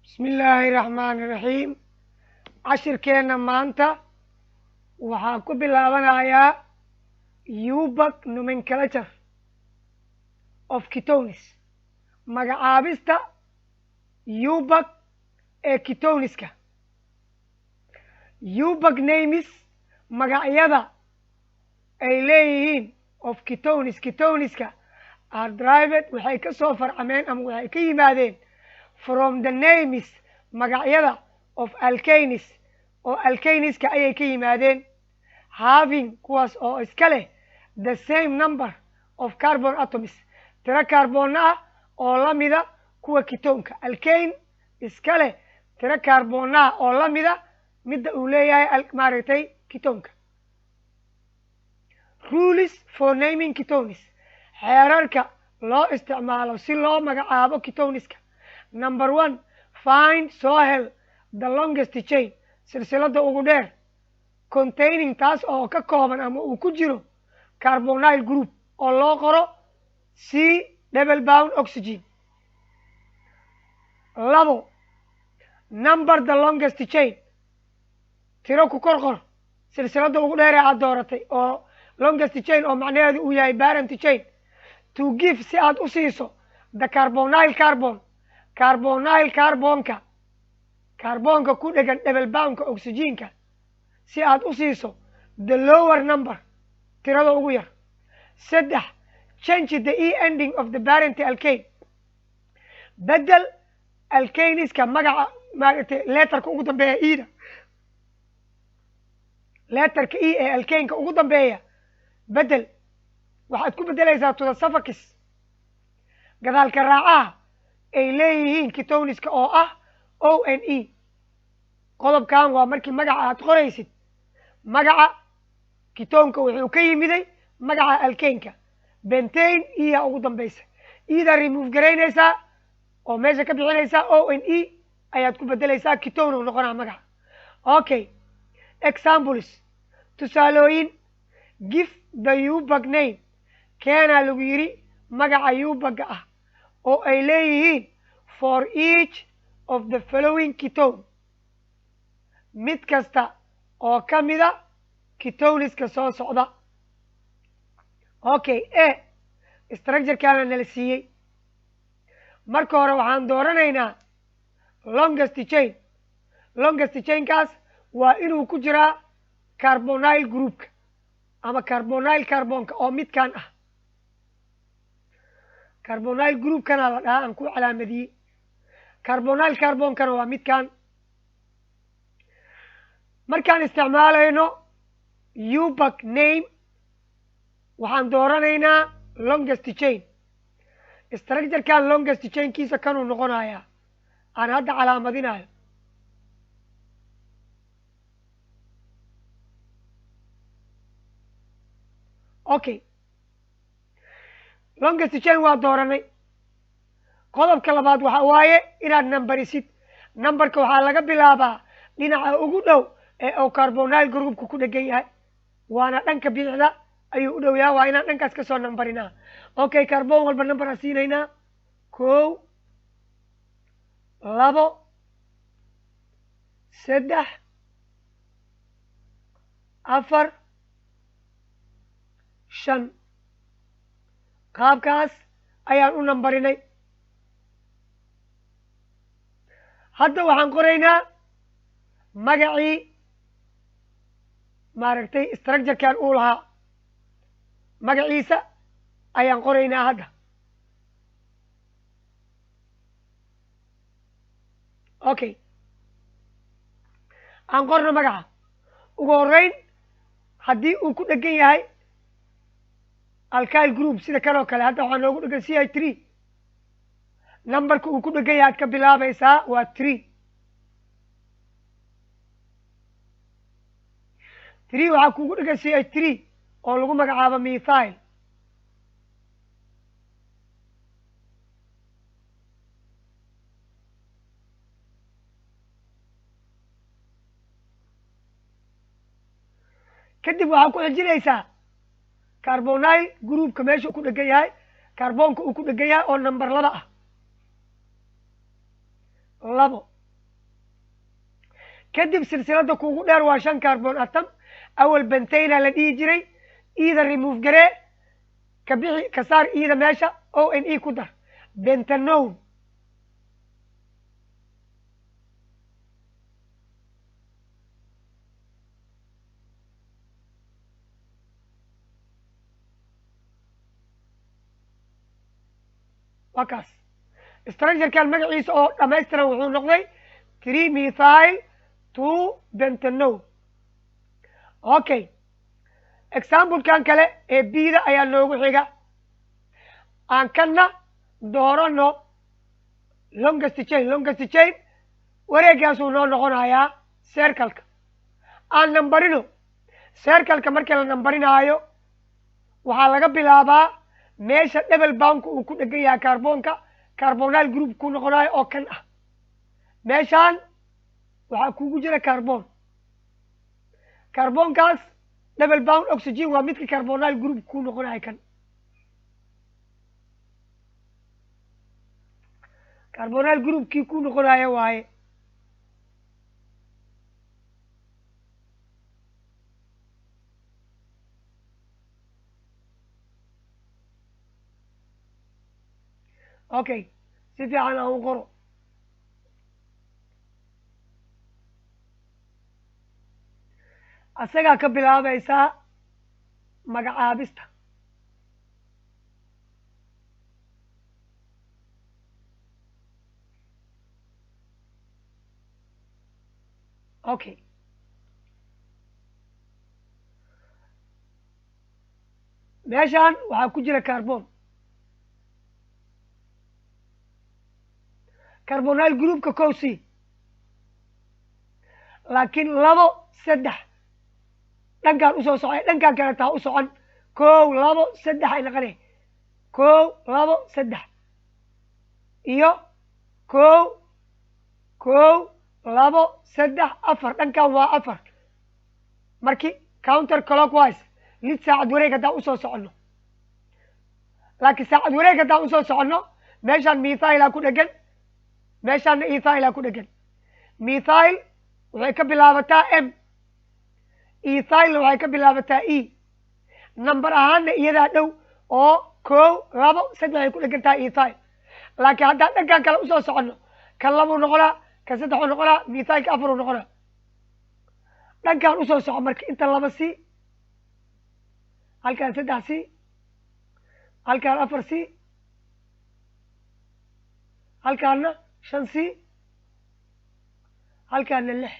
بسم الله الرحمن الرحيم عشر كينا مانتا وحاكو بلاوانايا يوبك nomenclature of ketones magacaabista yubak ee ketoniska yubak names magacyada ay leeyihiin of ketoniska are derived waxay ka soo farcameen ama waxay ka yimaadeen from the names magacyada of alkanes oo alkaniska ayay ka yimaadeen having kuwaas oo iska leh the same number of carbon atoms tira carbon ah oo la mida kuwa ketonka alkane iska leh tira carbon ah oo la mida midda uu leeyahay maaragtay ketonka rules for naming ketones xeerarka loo isticmaalo si loo magacaabo ketoniska number 1 find soo hel the longest chain silsilada ugu dheer containing taas oo ka kooban ama uu ku jiro carbonyl group oo loo qoro C double bound oxygen labo number the longest chain tiro ku qor silsilada ugu dheer ee aad dooratay oo longest chain oo macnaheedu uu yahay parent chain to give si aad u siiso the carbonyl carbonka ku dhegan double boundka oxygenka si aad u siiso the lower number tirada ugu yar saddex change the e ending of the parent alkane bedel alkaniska magaca maaragtay letterka ugu dambeeya ida letterka e ee alkaneka ugu dambeeya bedel waxaad ku bedelaysaa to the suffix gadaalka raacaha ay leeyihiin ketoniska oo ah one qodobkan waa markii magaca aad qoraysid magaca ketonka wuxuu ka yimiday magaca alkaneka bentane iya ugu dambaysa ida remove garaynaysaa oo meesha ka bixinaysaa one ayaad ku bedelaysaa keton uu noqonaa magaca okay examples tusaalooyin give the yubak name keenaa lagu yidhi magaca yubaga ah oo ay leeyihiin for each of the following ketone mid kasta oo ka mida ketoniska soo socda okay structurekana nala siiyey marka hore waxaan dooranaynaa longest chainkaas waa inuu ku jiraa carbonyl groupka ama carbonyl carbonka oo midkan ah carbonyl groupkana la dhahaa aan ku calaamadiyey carbonyl carbonkana waa midkan markaan isticmaalayno yubak name waxaan dooranaynaa longest chain structurekan longest chainkiisa kanuu noqonayaa aan hadda calaamadinayo okay longest chain waa dooranay qodobka labaad waxa waaye inaad numberisid numberka waxaa laga bilaabaa dhinaca ugu dhow ee uu carbonyl groupka ku dhegan yahay waana dhanka bidixda ayuu u dhow yahay waa inaan dhankaas ka soo numbarinaa okay carbon walba number aan siinaynaa 1 2 3 4 5 qaabkaas ayaan u numbarinay hadda waxaan qoraynaa magacii maaragtay structurekan uu lahaa magaciisa ayaan qoraynaa hadda okay aan qorno magaca ugu horeyn haddii uu ku dhegan yahay alkyl group sida kan oo kale hadda waxaa noogu dhegan CH3 numberka uu ku dhegan yahay ad ka bilaabaysaa waa 3 waxaa kugu dhegan CH3 oo lagu magacaabo methyl kadib waxaa ku xijinaysaa carbonyl groupka meesha ku dhegan yahay carbonka uu ku dhegan yahay oo number 2 ah labo kadib silsilada kuugu dheer waa 5 carbon atom awal bentayna la dhihi jiray ida remove garee ka bixi ka saar ida meesha ONE ku dar bentanone وكاس structure كان مقعيس أو دمايسترا وحو نقضي 3 methyl 2 bentanone اوكي example كان كلا بيدا ايا نوغو حيغا ان كنا دورانو longest chain wareegaasu noo noqonayaa circle-ka aan nambarino circle-ka markii la nambarinaayo waxaa laga bilaabaa meesha double bond-ka uu ku dhegan yahay carbonka carbonyl group ku noqonayo oo kan ah meeshaan waxaa kugu jira carbonkaas double bond oxygen waa midka carbonyl group ku noqonayo kan carbonyl group kii ku noqonayo waaye okay si fiican aan u qoro asagaa ka bilaabaysaa magacaabista okay meeshaan waxaa ku jira carbonyl groupka kow c laakiin 2 3 dhankaan usoo socay dhankaan kale taa u socon 1 2 3 ay naqanay 1 2 3 iyo 1 1 2 3 4 dhankaan waa 4 markii counter clockwise lid saacad wareeg haddaan usoo soconno laakiin saacad wareeg haddaan usoo soconno meeshaan methylaa ku dhegan meeshaana ethylaa ku dhegan methyl waxay ka bilaabataa m ethylna waxay ka bilaabataa e number ahaanna iyadaa dhow oo 1 2 3 ay ku dhegan tahay ethyl laakiin haddaan dhankan kale usoo soconno kan 2 noqonaa kan 3 noqonaa methylka 4 noqonaa dhankaan usoo soco marka inta 2 c halkaan 3 c halkaan 4 c halkaana 5 c halkaana 6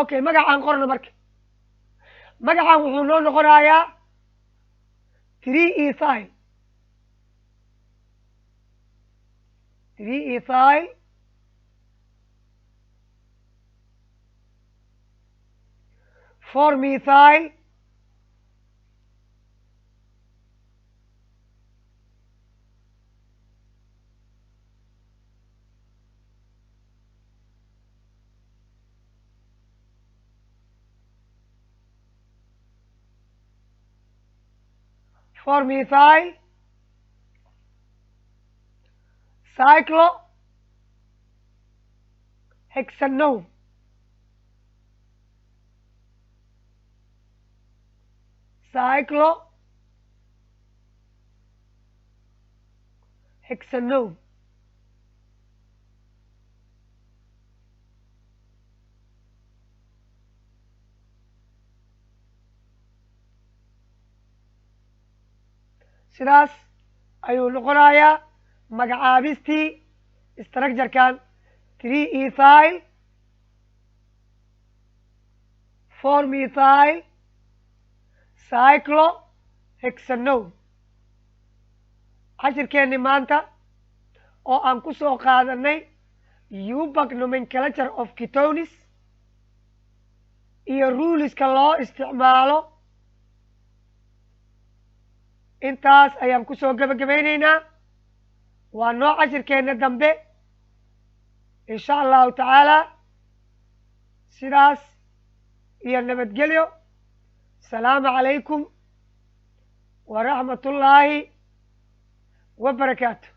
okay magacaan qorno marka magacaan wuxuu noo noqonayaa 3 ethyl 4 methyl cyclohexanone sidaas ayuu noqonayaa magacaabistii structure-kan 3 ethyl 4 methyl cyclohexanone cashirkeenni maanta oo aan ku soo qaadanay UPAC nomenclature of ketones iyo ruleska loo isticmaalo intaas ayaan ku soo gabagabaynaynaa waa noo cashirkeenna dambe insha allahu tacaala sidaas iyo nabadgelyo salaamu calaykum waraxmat ullaahi wabarakaatu